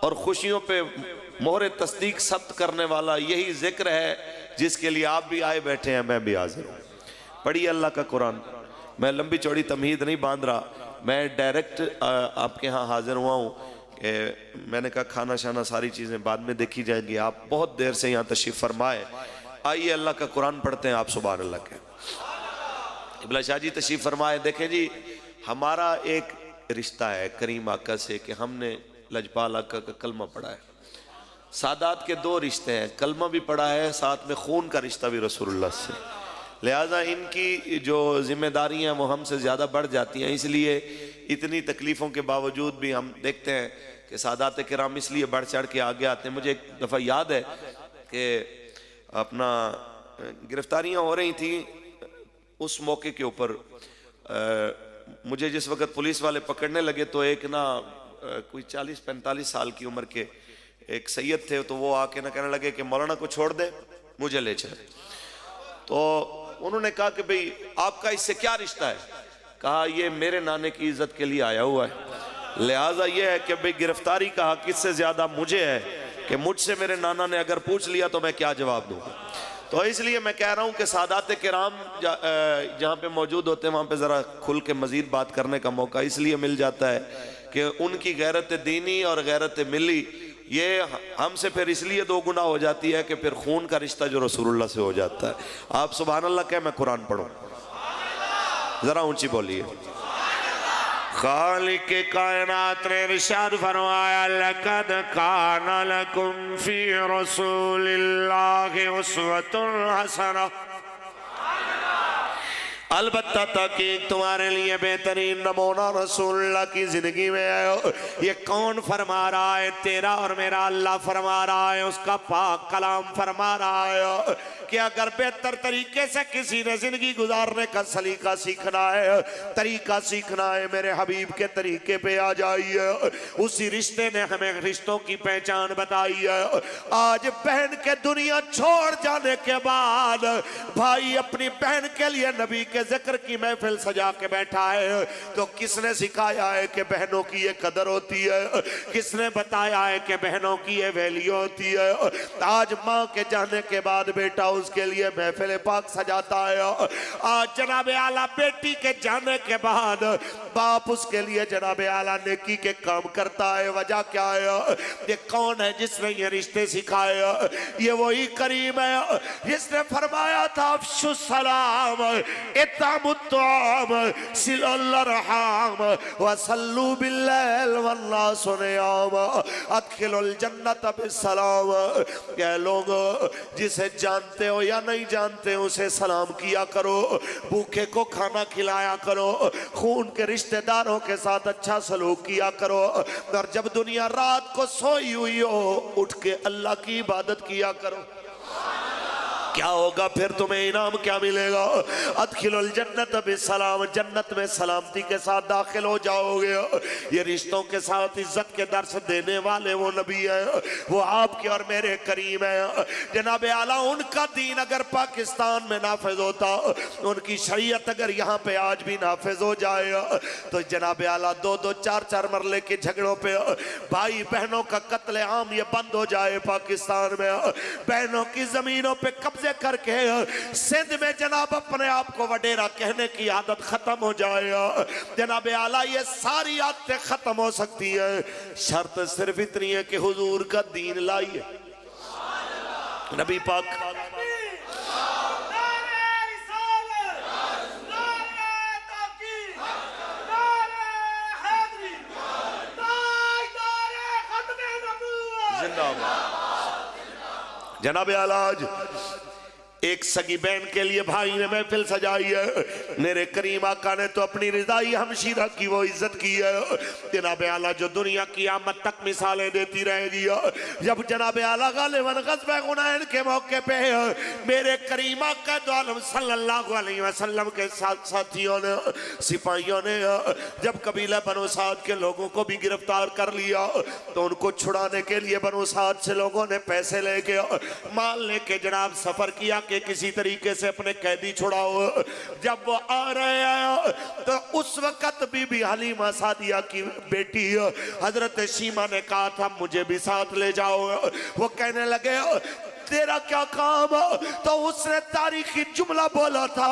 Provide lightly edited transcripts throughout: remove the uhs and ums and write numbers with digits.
और खुशियों पे मोहर तस्दीक सब्त करने वाला यही जिक्र है जिसके लिए आप भी आए बैठे हैं, मैं भी हाजिर हूँ। पढ़िए अल्लाह का कुरान। मैं लंबी चौड़ी तमहीद नहीं बांध रहा, मैं डायरेक्ट आपके यहाँ हाजिर हुआ हूँ। मैंने कहा खाना शाना सारी चीज़ें बाद में देखी जाएंगी, आप बहुत देर से यहाँ तशरीफ़ फरमाए। आइए अल्लाह का कुरान पढ़ते हैं, आप सुभान अल्लाह के। इब्ला शाह जी तशरीफ़ फरमाए। देखें जी, हमारा एक रिश्ता है करीम आका से कि हमने लजपाल आका का कलमा पढ़ा है। सादात के दो रिश्ते हैं, कलमा भी पढ़ा है, साथ में खून का रिश्ता भी रसूलुल्लाह से। लिहाजा इनकी जो जिम्मेदारियां वो हमसे ज़्यादा बढ़ जाती हैं, इसलिए इतनी तकलीफ़ों के बावजूद भी हम देखते हैं कि सादात किराम इसलिए बढ़ चढ़ के आगे आते हैं। मुझे एक दफ़ा याद है कि अपना गिरफ्तारियां हो रही थी, उस मौके के ऊपर मुझे जिस वक़्त पुलिस वाले पकड़ने लगे तो एक ना कोई 40-45 साल की उम्र के एक सैयद थे, तो वो आके ना कहने लगे कि मौलाना को छोड़ दे, मुझे ले चले। तो उन्होंने कहा कि भाई आपका इससे क्या रिश्ता है? कहा ये मेरे नाने की इज्जत के लिए आया हुआ है, लिहाजा ये है कि भाई गिरफ्तारी का हक इससे ज्यादा मुझे है कि मुझसे मेरे नाना ने अगर पूछ लिया तो मैं क्या जवाब दूंगा। तो इसलिए मैं कह रहा हूँ कि सादात किराम जहाँ पे मौजूद होते हैं वहाँ पे ज़रा खुल के मज़ीद बात करने का मौका इसलिए मिल जाता है कि उनकी गैरत दीनी और गैरत मिली ये हमसे फिर इसलिए दो गुना हो जाती है कि फिर खून का रिश्ता जो रसूलुल्लाह से हो जाता है। आप सुभान अल्लाह कहें, मैं कुरान पढ़ूँ, ज़रा ऊँची बोलिए। खालिक कायनात ने इरशाद फरमाया, लक़द कान लकुम फ़ी रसूलिल्लाहि उस्वतुन हसना। अलबत्ता ताकि तुम्हारे लिए बेहतरीन नमूना रसूलुल्लाह की जिंदगी में है। ये कौन फरमा रहा है? तेरा और मेरा अल्लाह फरमा रहा है, उसका पाक कलाम फरमा रहा है कि अगर बेहतर तरीके से किसी ने जिंदगी गुजारने का सलीका सीखना है, तरीका सीखना है, मेरे हबीब के तरीके पे आ जाइए। उसी रिश्ते ने हमें रिश्तों की पहचान बताई है। आज बहन के दुनिया छोड़ जाने के बाद भाई अपनी बहन के लिए नबी के जिक्र की महफिल सजा के बैठा है, तो किसने सिखाया है कि बहनों की ये कदर होती है? किसने बताया है कि बहनों की ये वैल्यू होती है? आज माँ के जाने के बाद बेटा उसके लिए महफिल पाक सजाता है। आज जनाब आला बेटी के जाने के बाद बाप उसके लिए जनाब आला नेकी के काम करता है। वजह क्या है? ये कौन है जिसने ये रिश्ते सिखाए? ये वही करीम है जिसने फरमाया था अफ़शु सलाम इत्तामुत्ताम सिलल्लरहाम वसल्लु बिल्लैल वन्नासु नियाम अदखिलुल जन्नत बिस्सलाम। क्या लोग जिसे जानते हो या नहीं जानते उसे सलाम किया करो, भूखे को खाना खिलाया करो, खून के रिश्तेदारों के साथ अच्छा सलूक किया करो, और जब दुनिया रात को सोई हुई हो उठ के अल्लाह की इबादत किया करो। क्या होगा फिर? तुम्हें इनाम क्या मिलेगा? अदखिलुल जन्नत बिस्सलाम, जन्नत में सलामती के साथ दाखिल हो जाओगे। ये रिश्तों के साथ इज्जत के दर्स देने वाले वो नबी है, वो आपके और मेरे करीम है। जनाब आला उनका दीन अगर पाकिस्तान में नाफिज होता, उनकी शरीयत अगर यहाँ पे आज भी नाफिज हो जाए, तो जनाब आला 2-2, 4-4 मरले के झगड़ों पे भाई बहनों का कत्ले आम ये बंद हो जाए। पाकिस्तान में बहनों की जमीनों पे कब्जे करके सिंध में जनाब अपने आप को वडेरा कहने की आदत खत्म हो जाए। जनाब आला ये सारी आदतें खत्म हो सकती है, शर्त सिर्फ इतनी है कि हुजूर का दीन लाइए। नबी पाक जनाब आला आज एक सगी बहन के लिए भाई ने महफिल सजाई है। मेरे करीम आका ने तो अपनी रिजाई हमशीरा की वो इज्जत की है। जनाब आला जो दुनिया की आमद तक मिसालें देती रहेगी। जब जनाब आला गालिबन ग़ज़वे हुनैन के मौके पे मेरे करीम आका दो आलम सल्लल्लाहु अलैहि वसल्लम के साथियों ने, सिपाहियों ने जब कबीला बनो साद के लोगों को भी गिरफ्तार कर लिया, तो उनको छुड़ाने के लिए बनो साद से लोगों ने पैसे लेके माल लेके जनाब सफर किया कि किसी तरीके से अपने कैदी छुड़ाओ। जब वो आ रहे हैं तो उस वक्त बीबी हलीमा सादिया की बेटी हजरत शीमा ने कहा था मुझे भी साथ ले जाओ। वो कहने लगे तेरा क्या काम? तो उसने तारीखी जुमला बोला था,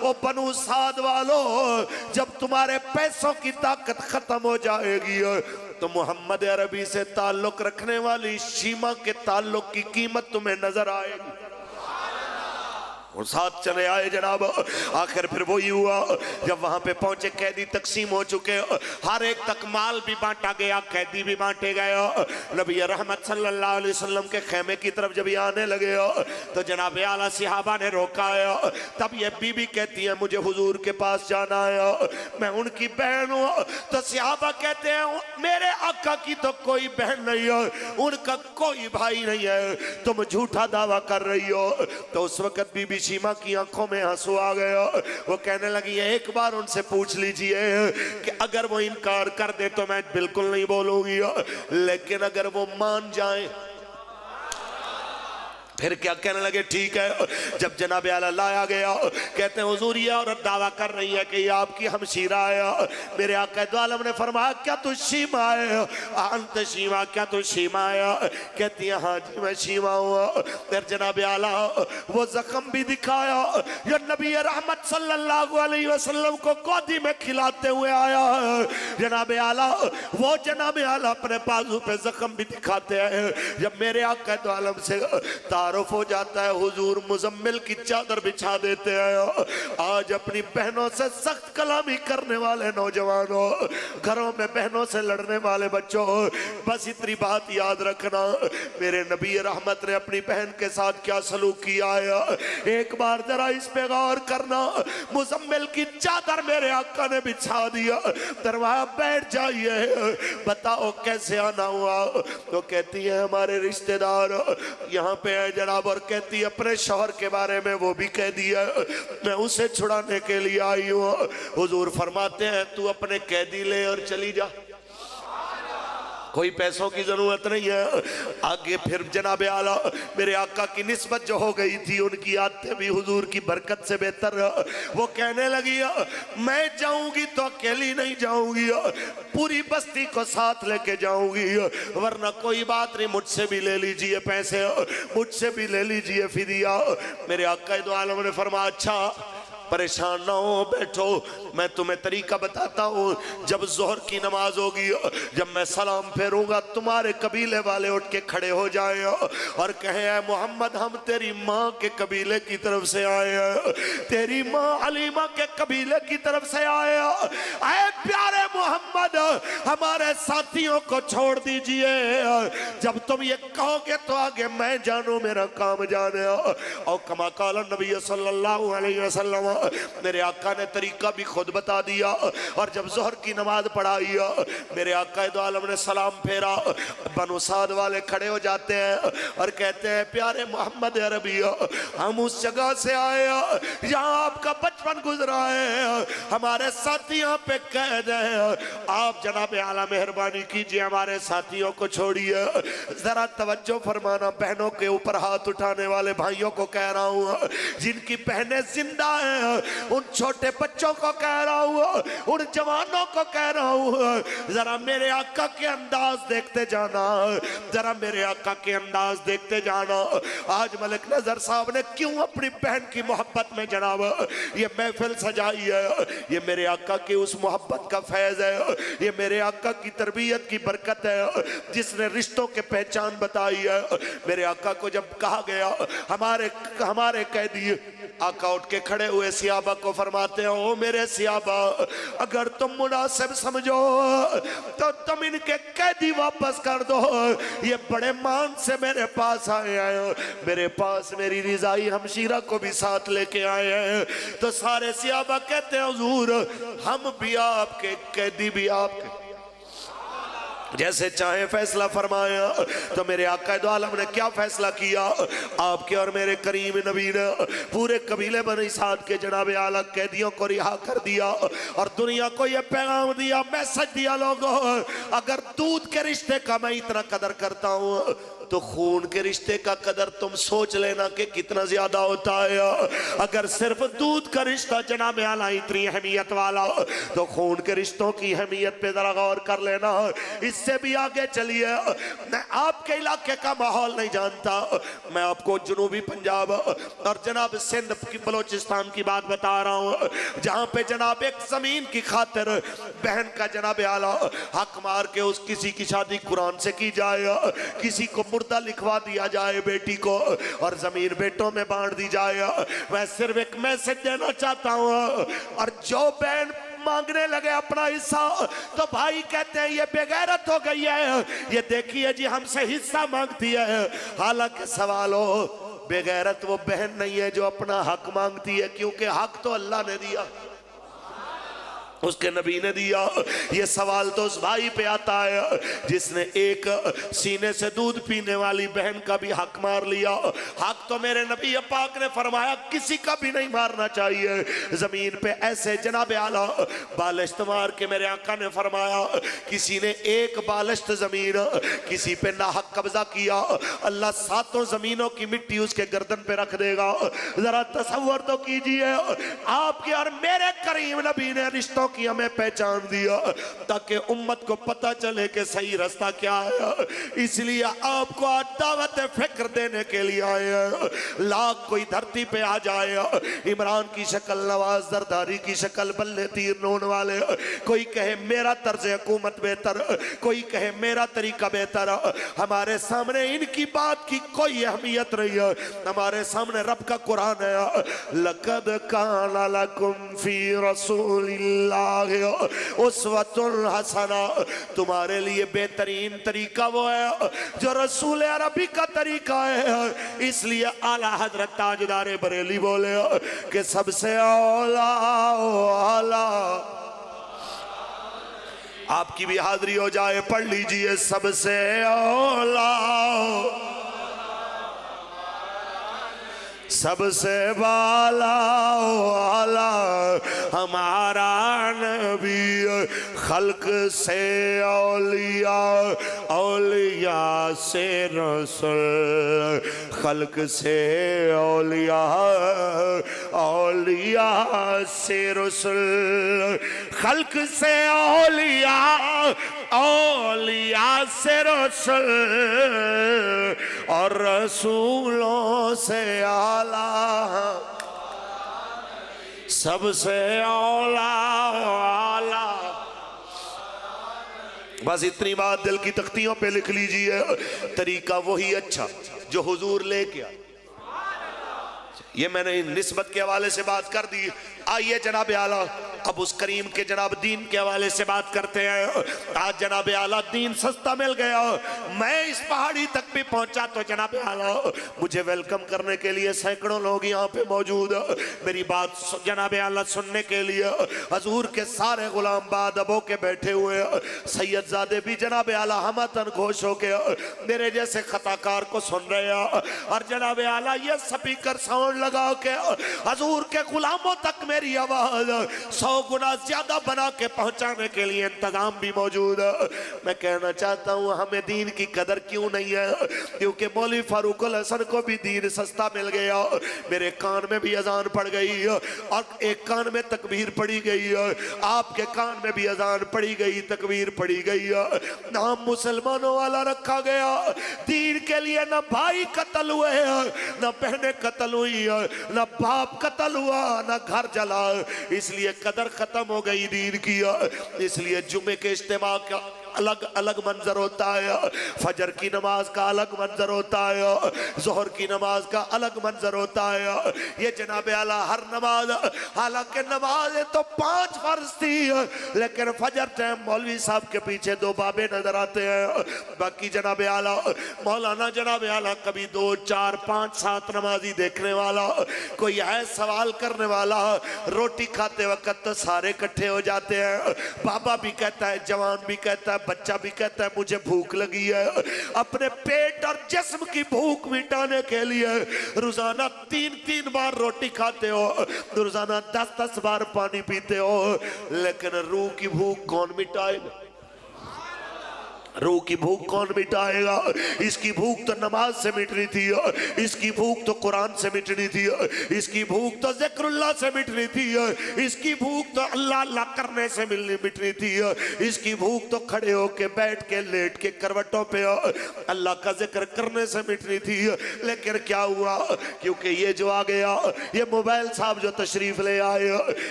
वो बनु साद वालों, जब तुम्हारे पैसों की ताकत खत्म हो जाएगी तो मोहम्मद अरबी से ताल्लुक रखने वाली शीमा के ताल्लुक की कीमत तुम्हें नजर आएगी। और साथ चले आए जनाब। आखिर फिर वही हुआ, जब वहां पे पहुंचे कैदी तकसीम हो चुके, हर एक तक माल भी बांटा गया, कैदी भी बांटे गए। नबी रहमत सल्लल्लाहु अलैहि वसल्लम के खेमे की तरफ जब ये आने लगे तो जनाब आला सहाबा ने रोका है। तब ये बीबी कहती है मुझे हुजूर के पास जाना है, मैं उनकी बहन हूँ। तो सहाबा कहते हैं मेरे आका की तो कोई बहन नहीं है, उनका कोई भाई नहीं है, तुम झूठा दावा कर रही हो। तो उस वक्त बीबी शीमा की आंखों में आंसू आ गया। वो कहने लगी एक बार उनसे पूछ लीजिए कि अगर वो इनकार कर दे तो मैं बिल्कुल नहीं बोलूंगी, लेकिन अगर वो मान जाए। फिर क्या कहने लगे ठीक है। जब जनाब आला लाया गया, कहते हैं हुजूर ये औरत दावा कर रही है कि ये आपकी हमशीरा है। मेरे आका दो आलम ने फरमाया क्या तू शीमा है? अंत शीमा, क्या तू शीमा है? कहती है हाँ जी मैं शीमा हूँ। फिर जनाब आला वो जख्म भी दिखाया जो नबी रहमत सल्लल्लाहु अलैहि वसल्लम को गोदी में खिलाते हुए आया है। जनाब आला वो जनाब आला अपने बाजू पे जख्म भी दिखाते हैं। जब मेरे आका दो आलम से तारुफ हो जाता है, हुजूर मुजम्मिल की चादर बिछा देते हैं। आज अपनी बहनों से सख्त कलामी करने वाले नौजवानों, घरों में बहनों से लड़ने वाले बच्चों, बस इतनी बात याद रखना मेरे नबी रहमत ने अपनी बहन के साथ क्या सलूक किया है। एक बार जरा इस पे गौर करना। मुजम्मिल की चादर मेरे आका ने बिछा दिया, दरवाजा बैठ जाइए, बताओ कैसे आना हुआ? तो कहती है हमारे रिश्तेदार यहाँ पे है जनाब, और कहती अपने शौहर के बारे में वो भी कह दिया, मैं उसे छुड़ाने के लिए आई हूँ। हुजूर फरमाते हैं तू अपने कैदी ले और चली जा, कोई पैसों की जरूरत नहीं है। आगे फिर जनाब आला मेरे आका की निस्बत जो हो गई थी, उनकी आदतें भी हुजूर की बरकत से बेहतर। वो कहने लगी मैं जाऊंगी तो अकेली नहीं जाऊंगी, पूरी बस्ती को साथ लेके जाऊंगी, वरना कोई बात नहीं, मुझसे भी ले लीजिए पैसे, मुझसे भी ले लीजिए फिदिया। मेरे आका दो आलम ने फरमाया अच्छा परेशान ना हो, बैठो, मैं तुम्हें तरीका बताता हूँ। जब जोहर की नमाज होगी, जब मैं सलाम फेरूंगा, तुम्हारे कबीले वाले उठ के खड़े हो जाए और कहे मोहम्मद हम तेरी माँ के कबीले की तरफ से आए हैं, तेरी माँ हलीमा के कबीले की तरफ से आए हैं। ऐ प्यारे मोहम्मद हमारे साथियों को छोड़ दीजिए, जब तुम ये कहोगे तो आगे मैं जानू, मेरा काम जाने। और कमा काल नबी सल्लल्लाहु अलैहि वसल्लम, मेरे आका ने तरीका भी खुद बता दिया। और जब जोहर की नमाज पढ़ाई, मेरे आका दो आलम ने सलाम फेरा, बनु साद वाले खड़े हो जाते हैं और कहते हैं प्यारे मोहम्मद अरबी हम उस जगह से आए जहाँ आपका बचपन गुजरा है, हमारे साथी यहाँ पे कैद है, आप जनाब आला मेहरबानी कीजिए हमारे साथियों को छोड़िए। जरा तवज्जो फरमाना, बहनों के ऊपर हाथ उठाने वाले भाइयों को कह रहा हूँ, जिनकी बहनें जिंदा हैं उन छोटे बच्चों को कह रहा हूँ, उन जवानों को कह रहा हूँ, जरा मेरे आका के अंदाज देखते जाना, जरा मेरे आका के अंदाज देखते जाना। आज मलिक नजर साहब ने क्यों अपनी बहन की मोहब्बत में जनाब ये महफिल सजाई है, ये मेरे आका की उस मोहब्बत का फैज है, ये मेरे आका की तरबियत की बरकत है, जिसने रिश्तों के पहचान बताई है। मेरे आका को जब कहा गया हमारे कैदी, आका उठ के खड़े हुए सियाबा को फरमाते हैं ओ मेरे सियाबा, अगर तुम मुनासिब समझो तो तुम इनके कैदी वापस कर दो, ये बड़े मान से मेरे पास आए हैं, मेरे पास मेरी रिजाई हमशीरा को भी साथ लेके आए हैं। तो सारे सियाबा कहते हैं हुजूर हम भी आपके, कैदी भी आपके, जैसे चाहे फैसला फरमाया। तो मेरे आका दो आलम ने क्या फैसला किया, आपके और मेरे करीम नबी ने पूरे कबीले बनी साथ के जनाब आला कैदियों को रिहा कर दिया और दुनिया को यह पैगाम दिया, मैसेज दिया, लोगों अगर दूध के रिश्ते का मैं इतना कदर करता हूँ तो खून के रिश्ते का कदर तुम सोच लेना कि कितना ज्यादा होता है। अगर सिर्फ दूध का रिश्ता जनाब आला इतनी अहमियत वाला, तो खून के रिश्तों की अहमियत पे जरा गौर कर लेना। इससे भी आगे चलिए, मैं आपके इलाके का माहौल नहीं जानता, मैं आपको जनूबी पंजाब और जनाब सिंध की बलोचिस्तान की बात बता रहा हूँ, जहाँ पे जनाब एक जमीन की खातिर बहन का जनाब आला हक मार के उस किसी की शादी कुरान से की जाए, किसी को मुर्दा लिखवा दिया जाए बेटी को और जमीन बेटों में बांट दी जाए। मैं सिर्फ एक मैसेज देना चाहता हूँ, और जो बहन मांगने लगे अपना हिस्सा तो भाई कहते हैं ये बेगैरत हो गई है, ये देखिए जी हमसे हिस्सा मांगती है। हालांकि सवाल हो, बेगैरत वो बहन नहीं है जो अपना हक मांगती है, क्योंकि हक तो अल्लाह ने दिया, उसके नबी ने दिया। ये सवाल तो उस भाई पे आता है जिसने एक सीने से दूध पीने वाली बहन का भी हक मार लिया। हक तो मेरे नबी पाक ने फरमाया किसी का भी नहीं मारना चाहिए। जमीन पे ऐसे जनाब आला बालिश्त मार के मेरे आका ने फरमाया, किसी ने एक बालिश्त जमीन किसी पे नाहक कब्जा किया, अल्लाह सातों जमीनों की मिट्टी उसके गर्दन पे रख देगा। जरा तसव्वुर तो कीजिए, आपके और मेरे करीम नबी ने रिश्तों की हमें पहचान दिया ताकि उम्मत को पता चले कि सही रास्ता क्या है। इसलिए आपको आज दावत फिक्र देने के लिए आए हैं। लाख कोई धरती पे आ जाए, इमरान की शक्ल, नवाज जरदारी की शक्ल, बल्ले तीर नोन वाले, कोई कहे मेरा तर्ज हुकूमत बेहतर, कोई कहे मेरा तरीका बेहतर, हमारे सामने इनकी बात की कोई अहमियत नहीं है। हमारे सामने रब का कुरान है, लक़द काना लकुम फी रसूलिल्लाह उस्वतुन हसना, तुम्हारे लिए बेहतरीन तरीका वो है जो रसूल अरबी का तरीका है। इसलिए आला हजरत ताजदार बरेली बोले कि सबसे औला आला, आपकी भी हाजिरी हो जाए, पढ़ लीजिए, सबसे औला सबसे बाला वाला हमारा नबी, खल्क से औलिया, औलिया से रसूल, खल्क से औलिया, औलिया से रसूल, खल्क से औलिया, औलिया से रसूल, और रसूलों से आला, सबसे औला आला। बस इतनी बात दिल की तख्तियों पे लिख लीजिए, तरीका वही अच्छा जो हुजूर लेके आए। ये मैंने निस्बत के हवाले से बात कर दी। आइए जनाब आला अब उस करीम के जनाब दीन के हवाले से बात करते हैं। आज जनाब आला दीन सस्ता मिल गया, मैं इस पहाड़ी तक भी पहुंचा तो जनाब आला मुझे वेलकम करने के लिए सैकड़ों लोग यहाँ पे मौजूद, मेरी बात जनाब आला सुनने के लिए हजूर के सारे गुलाम बादबो के बैठे हुए सैयदजादे भी जनाब आला हमतन घोष हो के मेरे जैसे खताकार को सुन रहे हैं। और जनाब आला ये स्पीकर साउंड लगा के हजूर के गुलामों तक मेरी आवाज 100 गुना ज्यादा बना के पहुंचाने के लिए इंतजाम भी मौजूद है। मैं कहना चाहता हूं हमें दीन की कदर क्यों नहीं है, क्योंकि मौलवी फारूक अल हसन को भी दीन सस्ता मिल गया। मेरे कान में भी अजान पड़ गई और एक कान में तकबीर पड़ी गई है, आपके कान में भी अजान पड़ी गई, तकबीर पड़ी गई है। नाम मुसलमानों वाला रखा गया। दीन के लिए न भाई कत्ल हुए हैं, न बहनें कत्ल हुई है, न बाप कत्ल हुआ, न घर जला। इसलिए कदर खत्म हो गई दीन की। इसलिए जुमे के इज्तिमा का अलग अलग मंजर होता है, फजर की नमाज का अलग मंजर होता है, जोहर की नमाज का अलग मंजर होता है। ये जनाब आला हर नमाज, हालांकि नमाज तो 5 फर्ज थी, लेकिन फजर टाइम मौलवी साहब के पीछे 2 बाबे नजर आते हैं। बाकी जनाब आला मौलाना जनाब आला कभी 2, 4, 5, 7 नमाजी देखने वाला, कोई है सवाल करने वाला। रोटी खाते वक्त तो सारे इकट्ठे हो जाते हैं, बाबा भी कहता है, जवान भी कहता है, बच्चा भी कहता है मुझे भूख लगी है। अपने पेट और जिस्म की भूख मिटाने के लिए रोजाना 3-3 बार रोटी खाते हो, रोजाना 10-10 बार पानी पीते हो, लेकिन रूह की भूख कौन मिटाएगा? रूह की भूख कौन मिटाएगा? इसकी भूख तो नमाज से मिटनी थी, इसकी भूख तो कुरान से मिटनी थी, इसकी भूख तो ज़िक्रुल्लाह से मिटनी थी, इसकी भूख तो अल्लाह अल्लाह करने से मिटनी थी, इसकी भूख तो खड़े होके बैठ के लेट के करवटों पे अल्लाह का जिक्र करने से मिटनी थी। लेकिन क्या हुआ? क्योंकि ये जो आ गया, ये मोबाइल साहब जो तशरीफ ले आए,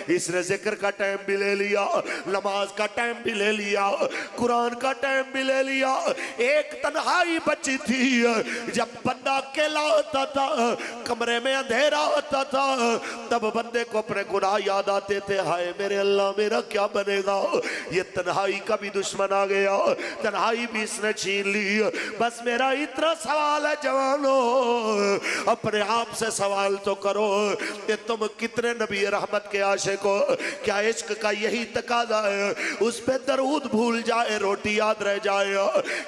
इसने जिक्र का टाइम भी ले लिया, नमाज का टाइम भी ले लिया, कुरान का टाइम भी ले लिया। एक तन्हाई बची थी, जब बंदा अकेला होता था, कमरे में अंधेरा होता था, तब बंदे को अपने गुनाह याद आते थे। हाय मेरे अल्लाह, मेरा क्या बनेगा? ये तन्हाई का भी दुश्मन आ गया, तन्हाई भी इसने छीन ली। बस मेरा इतना सवाल है जवानों, अपने आप से सवाल तो करो कि तुम कितने नबी रहमत के आशिक हो? क्या इश्क का यही तकाजा है उस पे दरूद भूल जाए, रोटी याद रह जाए?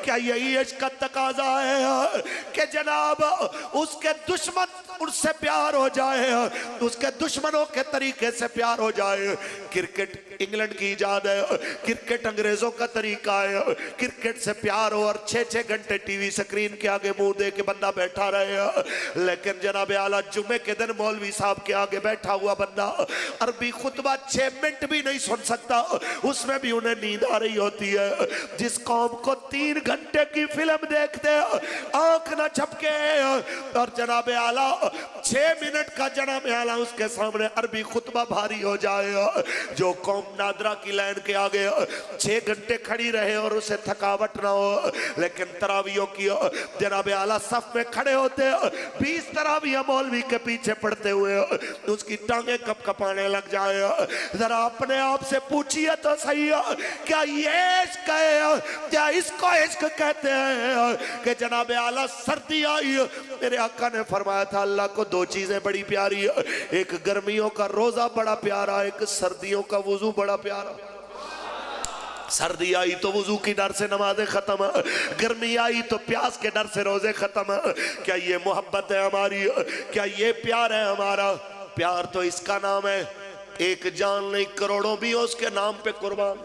क्या यही इश्क का तकाजा है कि जनाब उसके दुश्मन उससे प्यार हो जाए, उसके दुश्मनों के तरीके से प्यार हो जाए? क्रिकेट इंग्लैंड की इजाद है, क्रिकेट अंग्रेजों का तरीका है। क्रिकेट से प्यार हो और 6-6 घंटे टीवी स्क्रीन के आगे मुंह दे के बंदा बैठा रहे। लेकिन जनाब आला जुम्मे के दिन मौलवी साहब के आगे बैठा हुआ बंदा अरबी खुतबा 6 मिनट भी नहीं सुन सकता, उसमें भी उन्हें नींद आ रही होती है। जिस कौम को 3 घंटे की फिल्म देखते आंख न झपके, और जनाब आला 6 मिनट का जनाब आला उसके सामने अरबी खुतबा भारी हो जाए। जो कौम नादरा की लाइन के आगे 6 घंटे खड़ी रहे और उसे थकावट ना हो, लेकिन तरावियों की जनाब आला सफ में खड़े होते 20 तरावियां मौलवी के पीछे पड़ते हुए उसकी टांगे कप कपाने लग जाए। जरा अपने आप से पूछिए तो सही, क्या ये इश्क है? क्या इसको इश्क कहते हैं कि जनाब आला सर्दी आई, मेरे आका ने फरमाया था अल्लाह को 2 चीजें बड़ी प्यारी है, एक गर्मियों का रोजा बड़ा प्यारा, एक सर्दियों का वुजू बड़ा प्यारा। सर्दी आई तो वुजू की डर से नमाजें खत्म, गर्मी आई तो प्यास के डर से रोजे खत्म। क्या ये मोहब्बत है हमारी? क्या ये प्यार है हमारा? प्यार तो इसका नाम है, एक जान नहीं करोड़ों भी हो उसके नाम पे कुर्बान।